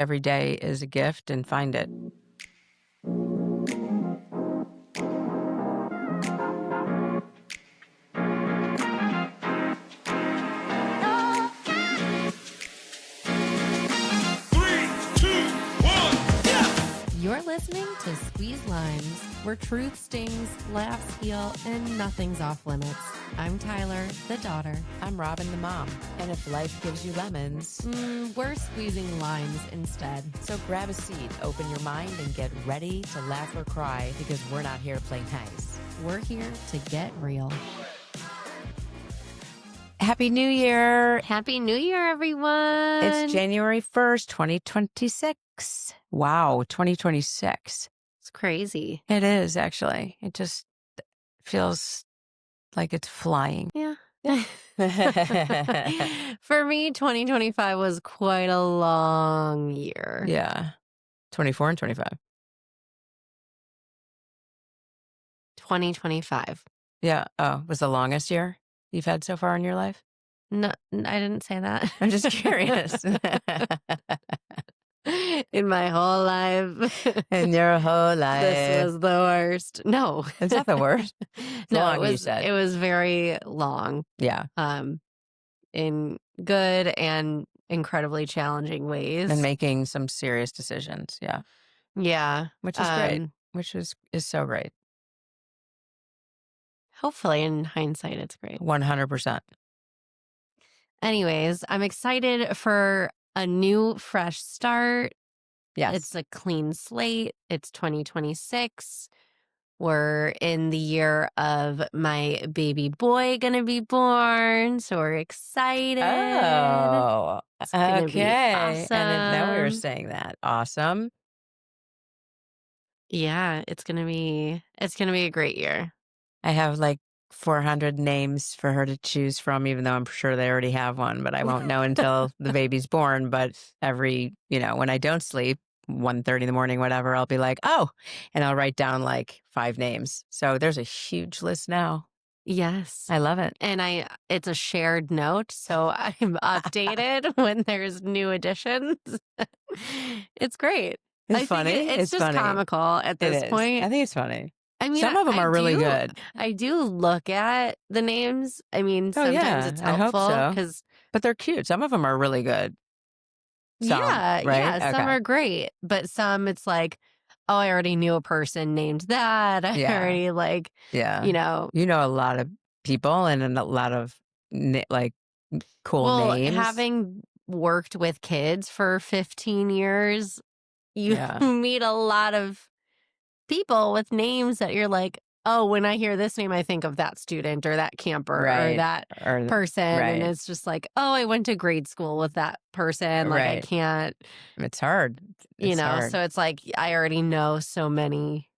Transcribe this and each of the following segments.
every day is a gift and find it. Three, two, one, yeah! You're listening to Squeeze Lines, where truth stings, laughs heal, and nothing's off limits. I'm Tyler, the daughter. I'm Robin, the mom. And if life gives you lemons, We're squeezing lines instead. so grab a seat, open your mind, and get ready to laugh or cry because we're not here to play nice. We're here to get real. Happy New Year. Happy New Year, everyone. It's January 1st, 2026. Wow, 2026. It's crazy. It is, actually. It just feels like it's flying. Yeah. For me, 2025 was quite a long year. Yeah. 24 and 25. 2025. Yeah. Oh, was the longest year you've had so far in your life? No, I didn't say that. I'm just curious. In my whole life. In your whole life. This was the worst. No. It's not the worst. It's No, long, it you was said. it was very long. Yeah. In good and incredibly challenging ways. And making some serious decisions. Yeah. Yeah. Which is great. Which is so great. Hopefully in hindsight it's great. 100%. Anyways, I'm excited for a new fresh start. Yes. It's a clean slate. It's 2026. We're in the year of my baby boy gonna be born, so we're excited. Oh, It's gonna be okay. And then now we were awesome. saying that. Awesome. Yeah, it's gonna be a great year. I have like 400 names for her to choose from, even though I'm sure they already have one, but I won't know until the baby's born. But every, when I don't sleep, 1:30 in the morning, whatever, I'll be like, oh, and I'll write down like 5 names. So there's a huge list now. Yes. I love it. And it's a shared note, so I'm updated when there's new additions. It's great. It's I funny. think it's just funny. comical at It this is. point. I think it's funny. I mean, Some of them are really good. I do look at the names. I mean, Oh, sometimes yeah, it's I hope helpful so. because But they're cute. Some of them are really good. Some, yeah, right? some Okay. are great, but some it's like, oh, I already knew a person named that. I Yeah. already like, Yeah. you know, You know a lot of people and a lot of like cool well, names. having worked with kids for 15 years, you Yeah. meet a lot of people with names that you're like, oh, when I hear this name, I think of that student or that camper or Right. that Or person. And right. it's just like, oh, I went to grade school with that person. Like, I Right. can't, It's hard. It's hard. so it's like I already know so many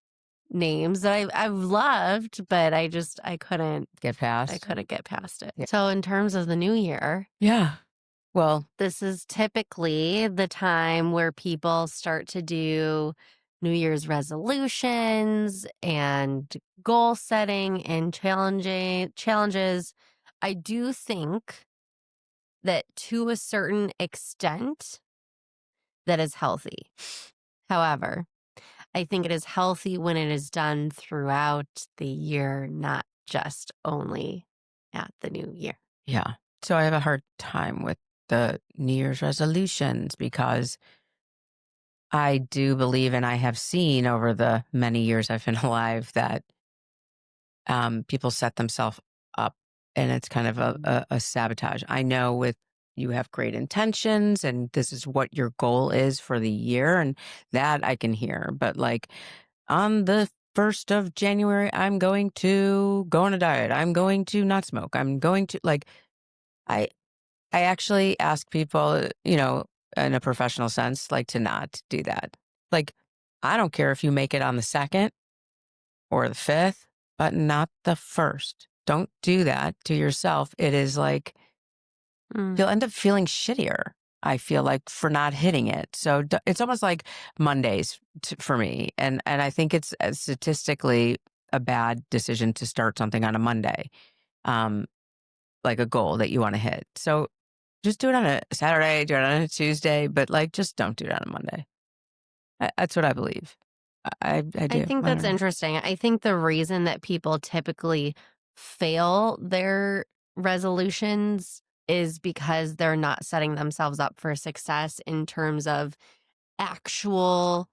names that I've loved, but I couldn't Get past. get past it. Yeah. So in terms of the new year, Yeah. Well, this is typically the time where people start to do New Year's resolutions and goal setting and challenges. I do think that to a certain extent that is healthy. However, I think it is healthy when it is done throughout the year, not just only at the new year. yeah. So I have a hard time with the New Year's resolutions because I do believe, and I have seen over the many years I've been alive, that people set themselves up and it's kind of a sabotage. I know with you have great intentions and this is what your goal is for the year, and that I can hear. But like on the 1st of January, I'm going to go on a diet. I'm going to not smoke. I'm going to I I actually ask people, in a professional sense, like to not do that. Like, I don't care if you make it on the 2nd or the 5th, but not the 1st. Don't do that to yourself. It is like, you'll end up feeling shittier, I feel like, for not hitting it. So it's almost like Mondays for me. And I think it's statistically a bad decision to start something on a Monday, like a goal that you want to hit. So Just do it on a Saturday, do it on a Tuesday, but, like, just don't do it on a Monday. That's what I believe. I I do. think I that's don't know. interesting. I think the reason that people typically fail their resolutions is because they're not setting themselves up for success in terms of actual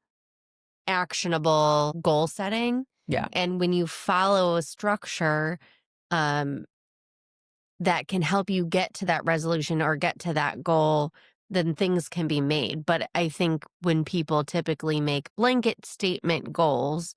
actionable goal setting. Yeah, And when you follow a structure, um, that can help you get to that resolution or get to that goal, then things can be made. But I think when people typically make blanket statement goals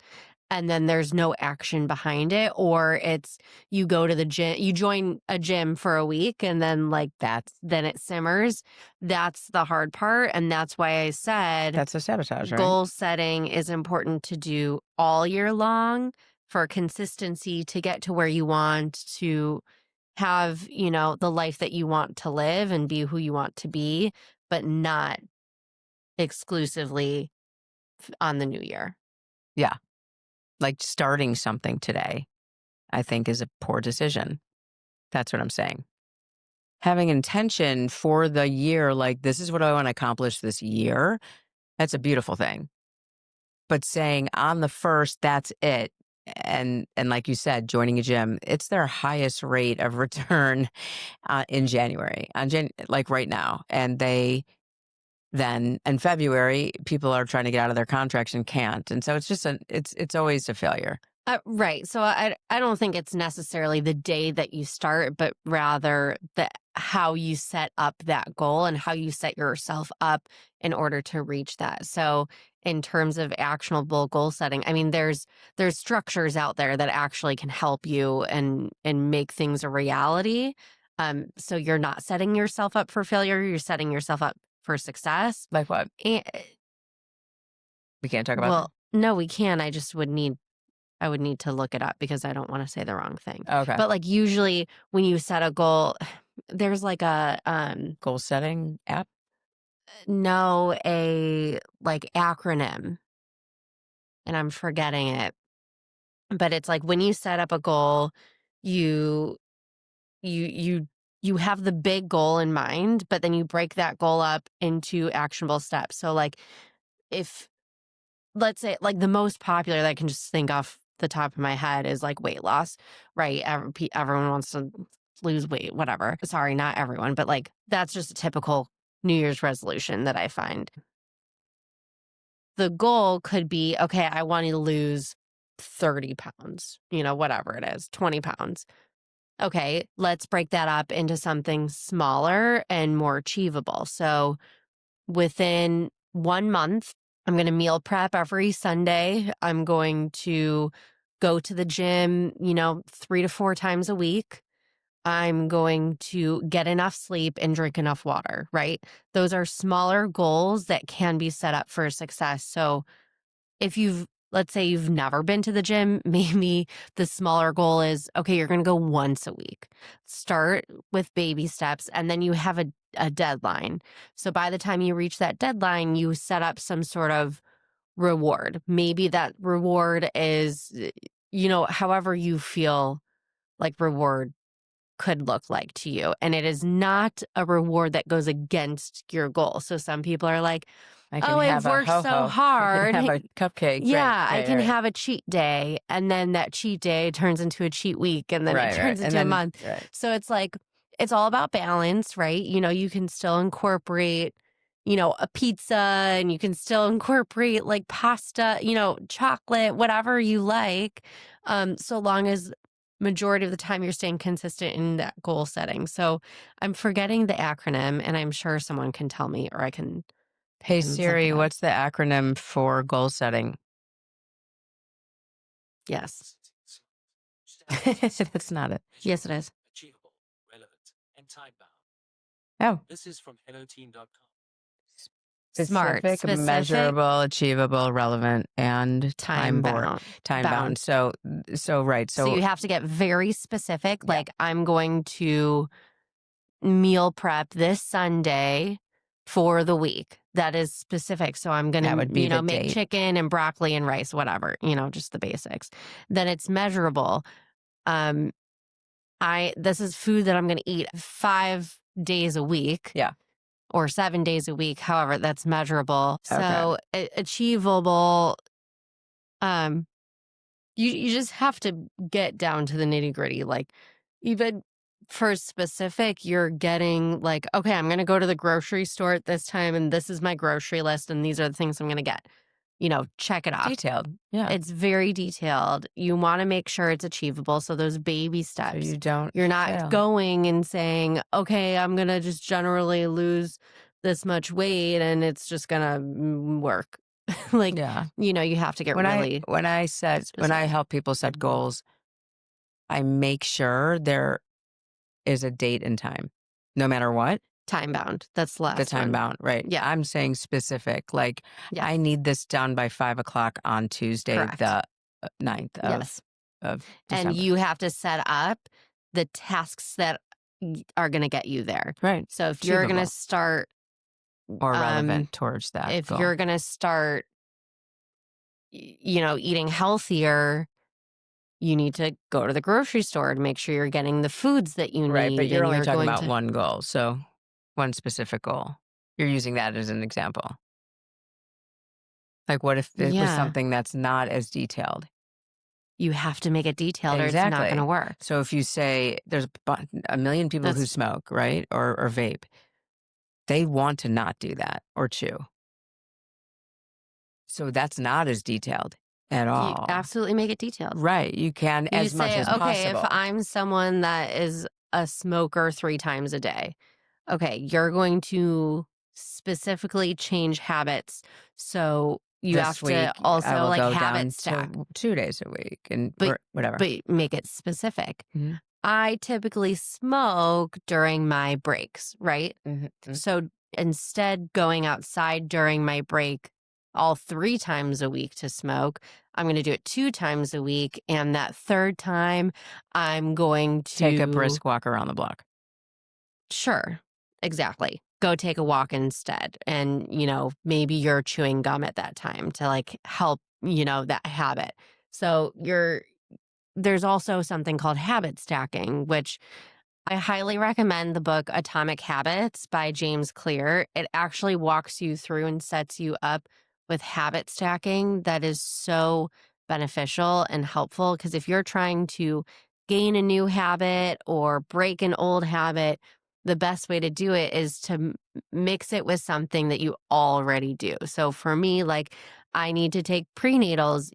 and then there's no action behind it, or it's you go to the gym, you join a gym for a week and then then it simmers. That's the hard part. And that's why I said that's a sabotage, right? goal setting is important to do all year long for consistency to get to where you want to have, the life that you want to live and be who you want to be, but not exclusively on the new year. Yeah, like, starting something today, I think, is a poor decision. That's what I'm saying. Having intention for the year, like, "This is what I wanna accomplish this year," that's a beautiful thing. But saying, "On the 1st, that's it," and like you said, joining a gym, it's their highest rate of return, in January, like, right now, and then in February, people are trying to get out of their contracts and can't, and so it's just it's always a failure. Right. So I don't think it's necessarily the day that you start, but rather the how you set up that goal and how you set yourself up in order to reach that. So in terms of actionable goal setting, I mean there's structures out there that actually can help you and make things a reality. So you're not setting yourself up for failure, you're setting yourself up for success. Like what? And, We can't talk about that? well, no, we can. I would need to look it up because I don't wanna say the wrong thing. Okay. But, like, usually when you set a goal, there's like Goal setting app? no, like, acronym, and I'm forgetting it. But it's like when you set up a goal, you you you you have the big goal in mind, but then you break that goal up into actionable steps. So, like, if let's say like the most popular that I can just think off the top of my head is like weight loss, right? Everyone wants to lose weight, whatever. Sorry, not everyone, but like that's just a typical New Year's resolution that I find. The goal could be okay, I want to lose 30 pounds, whatever it is, 20 pounds. Okay, let's break that up into something smaller and more achievable. So within 1 month, I'm going to meal prep every Sunday. I'm going to go to the gym, 3 to 4 times a week. I'm going to get enough sleep and drink enough water, right? Those are smaller goals that can be set up for success. So if let's say you've never been to the gym, maybe the smaller goal is okay, you're going to go once a week. Start with baby steps, and then you have a deadline. So by the time you reach that deadline, you set up some sort of reward. Maybe that reward is, however you feel like reward could look like to you. And it is not a reward that goes against your goal. So some people are like, I can oh, I've have a worked so ho-ho. I can hard. have a cupcake. Right, Yeah, I right, can right. have a cheat day, and then that cheat day turns into a cheat week, and then it Right, right, turns and into a then month. right. So it's like, it's all about balance, right? You can still incorporate, a pizza, and you can still incorporate like pasta, chocolate, whatever you like, so long as majority of the time you're staying consistent in that goal setting. So I'm forgetting the acronym, and I'm sure someone can tell me, or I Hey can look it Siri, up. what's the acronym for goal setting? Yes. That's not it. Yes, it is. Achievable, relevant, and time bound. Oh, This is from helloteam.com. Smart, specific, specific, measurable, achievable, relevant, and time bound. time bound. Bound. So right. So you So have to get very specific. yeah, Like, I'm going to meal prep this Sunday for the week. That is specific. So I'm going that would to, be the make date. chicken and broccoli and rice, whatever, just the basics. Then it's measurable. Um, this is food that I'm going to eat days a week Yeah. or 7 days a week, however that's measurable. Okay. So achievable. Um, you just have to get down to the nitty gritty. Like even for specific, you're getting like, okay, I'm gonna go to the grocery store at this time, and this is my grocery list, and these are the things I'm gonna get. Check it off. Detailed. Yeah. It's very detailed. You want to make sure it's achievable. So those baby So steps. you don't You're not fail. going and saying, okay, I'm going to just generally lose this much weight and it's just going to work. Like, Yeah. you have to get When really I help people set goals, I make sure there is a date and time, no matter what. time bound. That's the The last time one. bound, right? Yeah. I'm saying specific. Like Yes. I need this done by 5 o'clock on Tuesday, Correct. the 9th Yes. of And December. you have to set up the tasks that are going to get you there. Right. So if you're going to Achievable start, or relevant towards that if goal. you're going to start, eating healthier, you need to go to the grocery store to make sure you're getting the foods that you Right, but need. you're And only you're talking going about to, one goal, so one specific goal. You're using that as an example. Like, what if it was yeah, something that's not as detailed? you have to make it detailed or it's not going to Exactly. work. So if you say there's a million people who That's smoke, right, or vape, they want to not do that or chew. So that's not as detailed at You all. absolutely make it detailed. Right, you can You as much say, as okay, if possible. I'm someone that is a smoker 3 times a day, okay, you're going to specifically change habits. So you This have to week, I also will like go habit down stack, to 2 days a week and but or whatever. make it specific. Mhm. I typically smoke during my breaks, right? Mhm. So instead going outside during my break all 3 times a week to smoke, I'm going to do it 2 times a week. And that third time, I'm going Take a to, brisk walk around the block. sure, exactly. Go take a walk instead. And, maybe you're chewing gum at that time to like help, that habit. So there's also something called habit stacking, which I highly recommend the book Atomic Habits by James Clear. It actually walks you through and sets you up with habit stacking that is so beneficial and helpful. Because if you're trying to gain a new habit or break an old habit, the best way to do it is to mix it with something that you already do. So for me, like I need to take prenatals,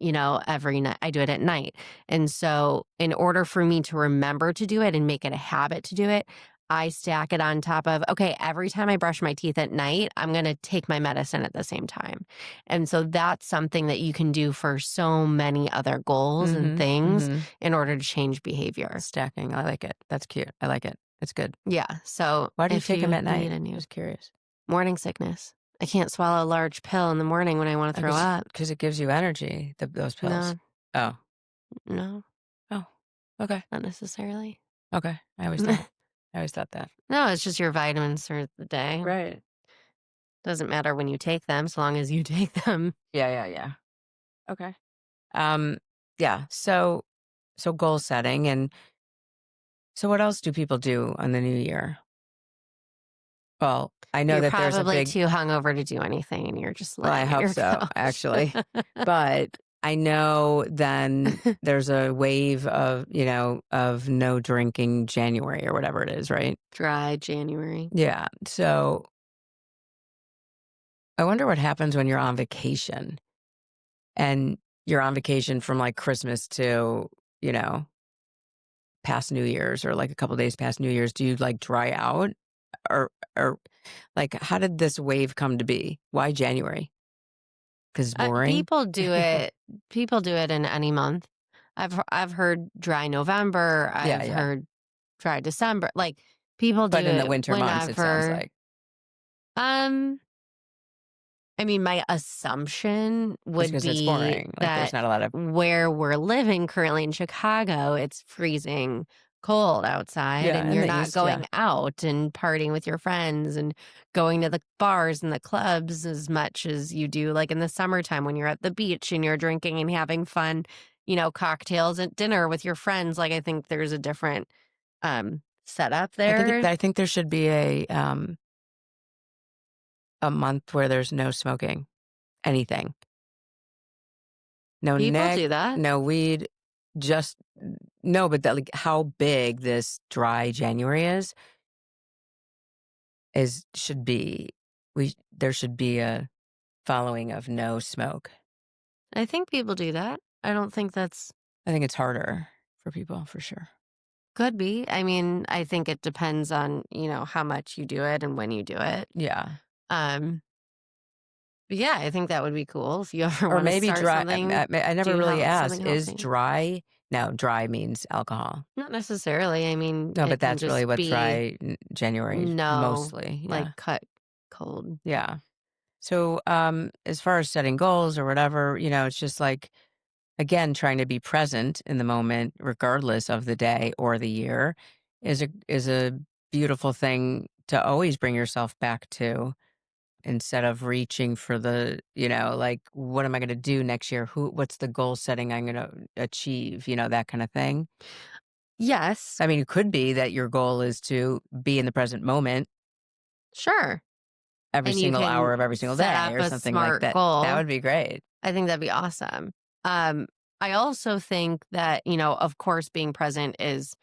every night. I do it at night. And so, in order for me to remember to do it and make it a habit to do it, I stack it on top of, okay, every time I brush my teeth at night, I'm going to take my medicine at the same time. And so, that's something that you can do for so many other goals and things in order to change behavior. Stacking, I like it. That's cute. I like it. It's good. Yeah. So, Why do you if take them at need night? a new Just curious. morning sickness, I can't swallow a large pill in the morning when I want to throw up. Because it gives you energy, those pills. No, Oh. no, Oh. Okay. not necessarily. Okay. I always thought that. No, it's just your vitamins for the day. Right. Doesn't matter when you take them, so long as you take them. Yeah. Okay. Yeah. So goal setting, and so what else do people do on the new year? Well, I know You're that there's a probably big, too hungover to do anything, and you're just well, I laying at hope your so, couch. actually. But I know then there's a wave of no drinking January or whatever it is, right? Dry January. Yeah. So I wonder what happens when you're on vacation and you're on vacation from like Christmas to, past New Year's or like a couple days past New Year's. Do you like dry out or like how did this wave come to be? Why January? Because it's boring? People do it. People do it in any month. I've heard dry November. Yeah, I've yeah. heard dry December. Like people do But in the it winter months, it sounds whenever. like. I mean, my assumption Just would because it's be boring. Like there's that not a lot of. where we're living currently in Chicago, it's freezing cold outside Yeah, and in you're the not East, yeah. going out and partying with your friends and going to the bars and the clubs as much as you do like in the summertime when you're at the beach and you're drinking and having fun, cocktails at dinner with your friends. Like I think there's a different setup there. I think there should be a month where there's no smoking, anything. No People nic, do that. no weed, just no, but that, like, how big this dry January is should be there should be a following of no smoke. I think people do that. I don't think that's I think it's harder for people for sure. could be. I mean, I think it depends on, how much you do it and when you do it. Yeah. Um, but yeah, I think that would be cool if you ever Or want to maybe start dry something, I never do really asked, something is healthy. dry no, dry means alcohol. Not necessarily. I mean, No, it but can that's really just what be dry January is no, mostly, like yeah. cut cold. Yeah. So, as far as setting goals or whatever, it's just like, again, trying to be present in the moment, regardless of the day or the year, is a beautiful thing to always bring yourself back to instead of reaching for the, like, what am I going to do next year? What's the goal setting I'm going to achieve? That kind of thing. Yes, I mean, it could be that your goal is to be in the present moment sure. every And you single can hour of every single set day up or a something like smart that. That goal. would be great. I think that'd be awesome. Um, I also think that, of course, being present is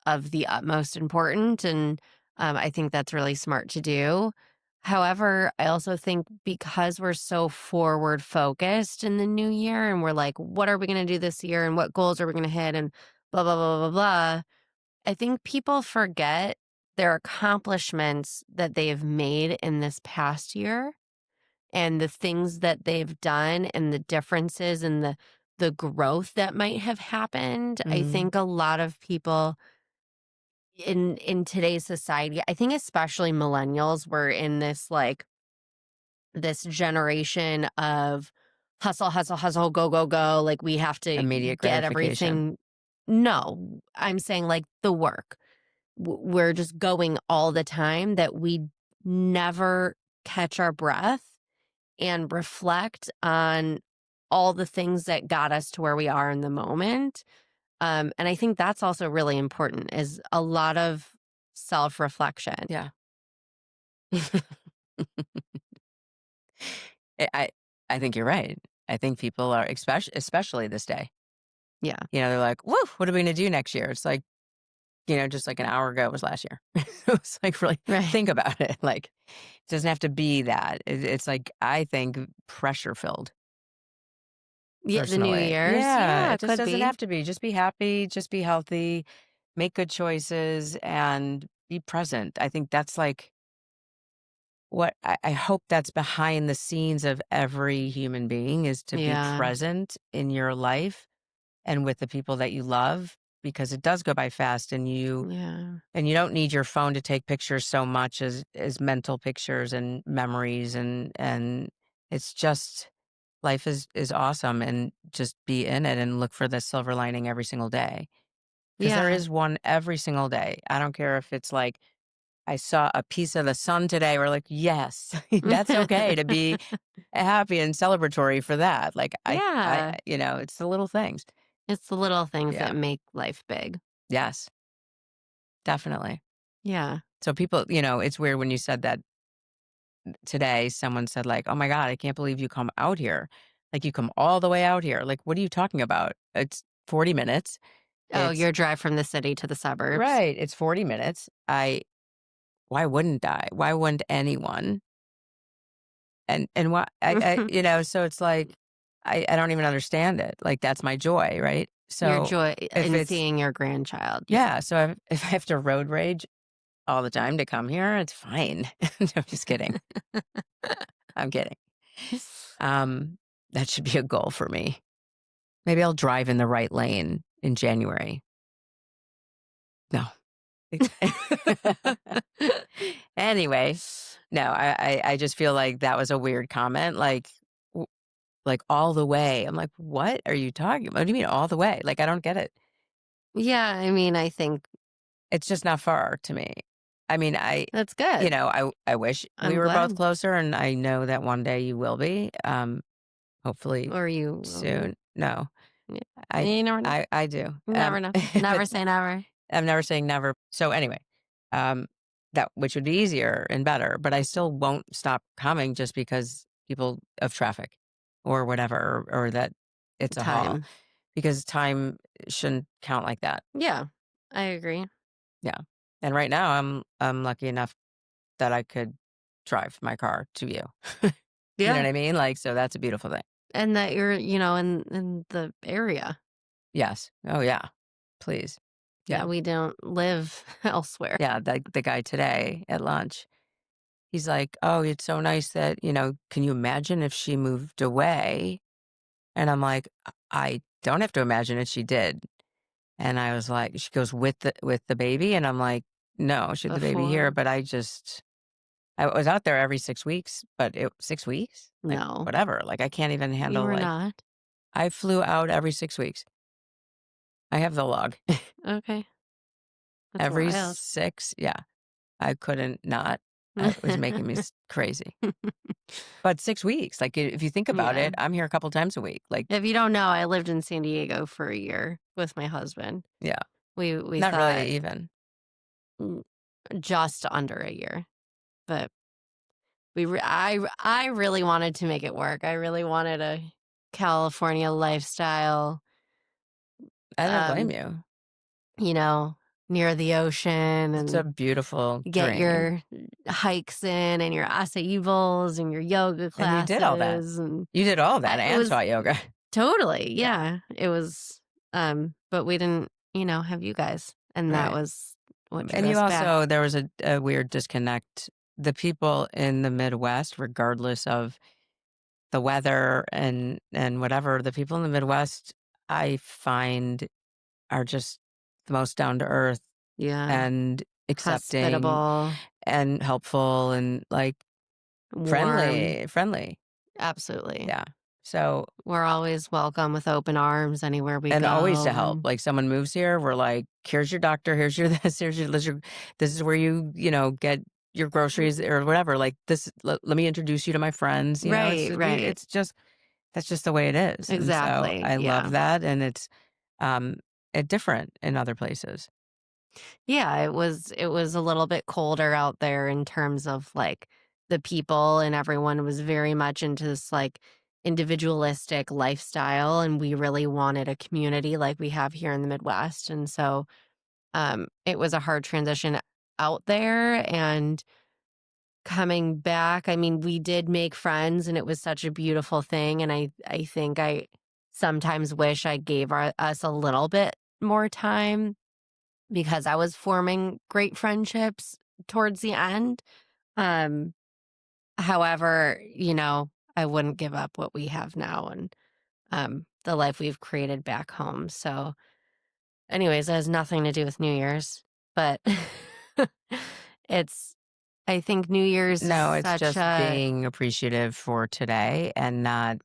of the utmost important, and I think that's really smart to do. However, I also think because we're so forward focused in the new year, and we're like, what are we going to do this year, and what goals are we going to hit, and blah blah blah blah blah. I think people forget their accomplishments that they've made in this past year and the things that they've done and the differences and the growth that might have happened. I Mhm. think a lot of people in today's society, I think especially millennials, were in this generation of hustle, hustle, hustle, go, go, go. Like we have to Immediate get gratification. everything. No, I'm saying like the work. We're just going all the time that we never catch our breath and reflect on all the things that got us to where we are in the moment. And I think that's also really important is a lot of self-reflection. Yeah. I I think you're right. I think people are especially this day. Yeah. They're like, "Woo, what are we gonna do next year?" It's like, just like an hour ago was last year. It's like, really Right. think about it. Like, it doesn't have to be that. It's like, I think, pressure filled Yeah, the New personally. Year's. Yeah, Yeah, it it just could doesn't be. have to be. Just be happy, just be healthy, make good choices, and be present. I think that's like what I hope that's behind the scenes of every human being is to be Yeah. present in your life and with the people that you love because it does go by fast Yeah. and you don't need your phone to take pictures so much as mental pictures and memories and it's just life is awesome and just be in it and look for the silver lining every single day because there Yeah. is one every single day. I don't care if it's like I saw a piece of the sun today. We're like, yes, that's okay to be happy and celebratory for that. Like Yeah. it's the little things. It's the little things Yeah. that make life big. Yes, definitely. Yeah. So people, it's weird when you said that today, someone said like, "Oh my God, I can't believe you come out here. Like you come all the way out here. Like, what are you talking about? It's 40 minutes. Oh, It's your drive from the city to the suburbs. right. It's 40 minutes. Why wouldn't I? Why wouldn't anyone? And why so it's like I don't even understand it. Like that's my joy, right? Your So joy if in it's seeing your grandchild. Yeah. yeah, so if I have to road rage all the time to come here, it's fine. No, I'm just kidding. I'm kidding. Um, that should be a goal for me. Maybe I'll drive in the right lane in January. No. Anyway, no, I just feel like that was a weird comment. Like all the way. I'm like, what are you talking about? What do you mean all the way? Like I don't get it. Yeah, I mean, I think It's just not far to me. I mean, that's good. I wish we I'm were both glad. closer, and I know that one day you will be. Hopefully Or you will be. soon. No, Yeah. I You never know. I do. You never know. Never But say never. I'm never saying never. So anyway, um, that which would be easier and better, but I still won't stop coming just because people of traffic or whatever, or that it's a haul Time. because time shouldn't count like that. Yeah, I agree. Yeah. And right now I'm lucky enough that I could drive my car to you. You know Yeah, what I mean? Like, so that's a beautiful thing. and that you're, in the area. Yes. Oh yeah. Please. Yeah. Yeah, we don't live elsewhere. Yeah. The guy today at lunch, he's like, "Oh, it's so nice that, can you imagine if she moved away?" And I'm like, "I don't have to imagine it, she did." And I was like, she goes, "With the baby?" And I'm like, "No, she had the baby here, Before? but I was out there every 6 weeks, but 6 weeks? Like, No, whatever. Like, I can't even you handle, were like, not. I flew out every 6 weeks. I have the log. Okay, that's Every wild. 6, yeah. I couldn't not. It was making me crazy. But 6 weeks, like, if you think about Yeah. it, I'm here a couple times a week. Like, If you don't know, I lived in San Diego for a year with my husband. yeah, We not thought really even. mm, just under a year, but I really wanted to make it work. I really wanted a California lifestyle, I don't blame um, you. you know, near the ocean It's a and beautiful get dream, your hikes in and your acai bowls and your yoga and you did all that. classes and You did all that it and was taught yoga. totally, Yeah, yeah. It was but we didn't, have you guys and that right. was what drew And you us back. also there was a weird disconnect. The people in the Midwest, regardless of the weather and whatever, the people in the Midwest, I find, are just the most down to earth Yeah. and accepting Hospitable, and helpful and, like, warm. friendly. Absolutely. Yeah. So We're always welcome with open arms anywhere we and always to go help. and Like, someone moves here, we're like, "Here's your doctor, here's your this, this is where get your groceries or whatever. Like, this let me introduce you to my friends." right, right. It's just that's just the way it is. And so Exactly. I love Yeah. that, and it's um different in other places. Yeah, it was a little bit colder out there in terms of like the people and everyone was very much into this like individualistic lifestyle and we really wanted a community like we have here in the Midwest. And so it was a hard transition out there and coming back. I mean, we did make friends and it was such a beautiful thing. And I think I sometimes wish I gave us a little bit more time because I was forming great friendships towards the end. Um, however, I wouldn't give up what we have now and the life we've created back home. So, anyways, it has nothing to do with New Year's, but it's, I think New Year's is No, it's such just a, being appreciative for today and not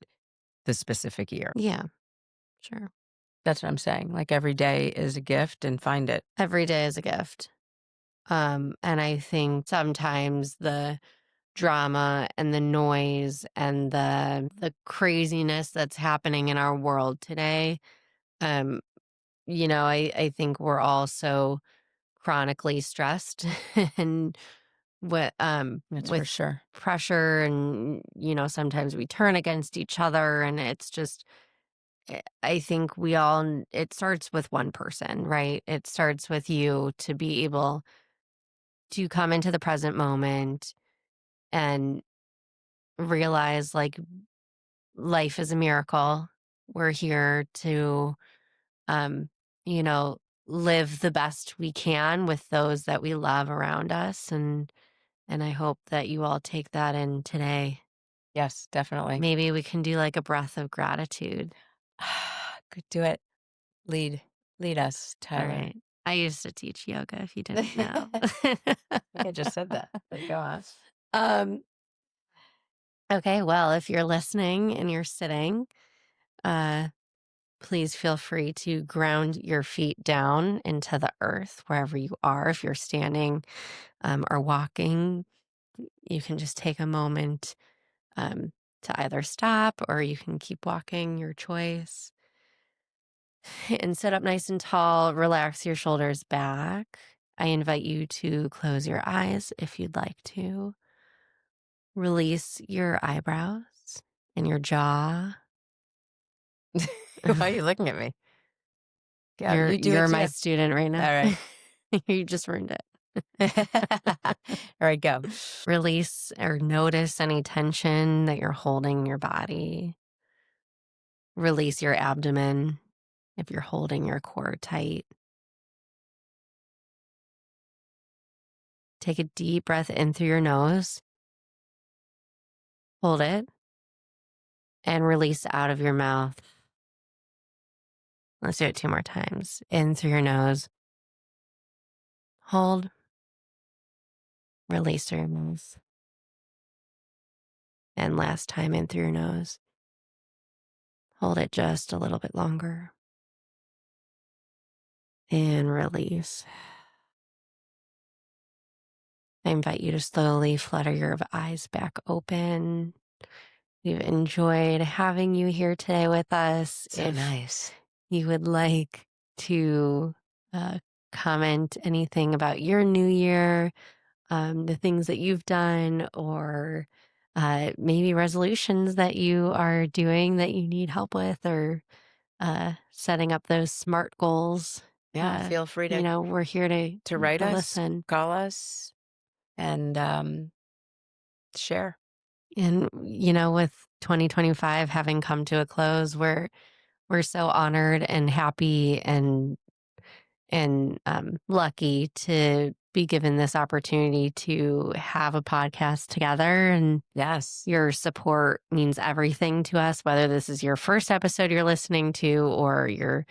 the specific year. yeah, sure. That's what I'm saying. Like, every day is a gift and find it. Every day is a gift. And I think sometimes the drama and the noise and the craziness that's happening in our world today, um, I think we're all so chronically stressed and That's for with sure. pressure and sometimes we turn against each other and it's just I think it starts with one person, right? It starts with you to be able to come into the present moment and realize like life is a miracle. We're here to, um, you know, live the best we can with those that we love around us. And I hope that you all take that in today. Yes, definitely. Maybe we can do like a breath of gratitude. Could do it. Lead. Lead us, All Tyler. right. I used to teach yoga if you didn't know. I think I just said that, but go on. um, okay. Well, if you're listening and you're sitting, uh, please feel free to ground your feet down into the earth wherever you are. If you're standing or walking, you can just take a moment um, to either stop or you can keep walking, your choice. And sit up nice and tall. Relax your shoulders back. I invite you to close your eyes if you'd like to. Release your eyebrows and your jaw. Why are you looking at me? Yeah, You're you do it you're my too. student right now. All right. You just ruined it. All right, go. Release or notice any tension that you're holding in your body. Release your abdomen if you're holding your core tight. Take a deep breath in through your nose. Hold it and release out of your mouth. Let's do it 2 more times. In through your nose. Hold. Release through your mouth. And last time in through your nose. Hold it just a little bit longer. And release. I invite you to slowly flutter your eyes back open. We've enjoyed having you here today with us. So If nice. you would like to comment anything about your new year, the things that you've done, or maybe resolutions that you are doing that you need help with, or setting up those SMART goals, Yeah, feel free we're here to write to us, listen. call us, and share. And with 2025 having come to a close, we're so honored and happy and lucky to be given this opportunity to have a podcast together. And Yes. your support means everything to us, whether this is your first episode you're listening to or your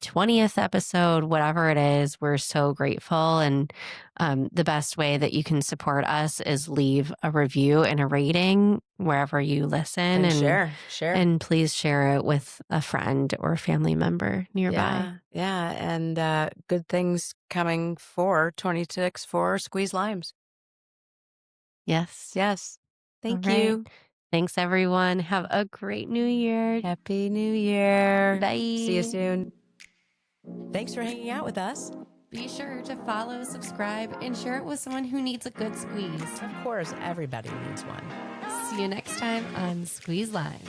20th episode, whatever it is. We're so grateful. And the best way that you can support us is leave a review and a rating wherever you listen, And share. and please share it with a friend or family member nearby. Yeah. And good things coming for 26 for Squeeze Limes. Yes. Yes. Thank All right. you. Thanks, everyone. Have a great new year. Happy New Year. Bye. See you soon. Thanks for hanging out with us. Be sure to follow, subscribe, and share it with someone who needs a good squeeze. Of course, everybody needs one. See you next time on Squeeze Limes.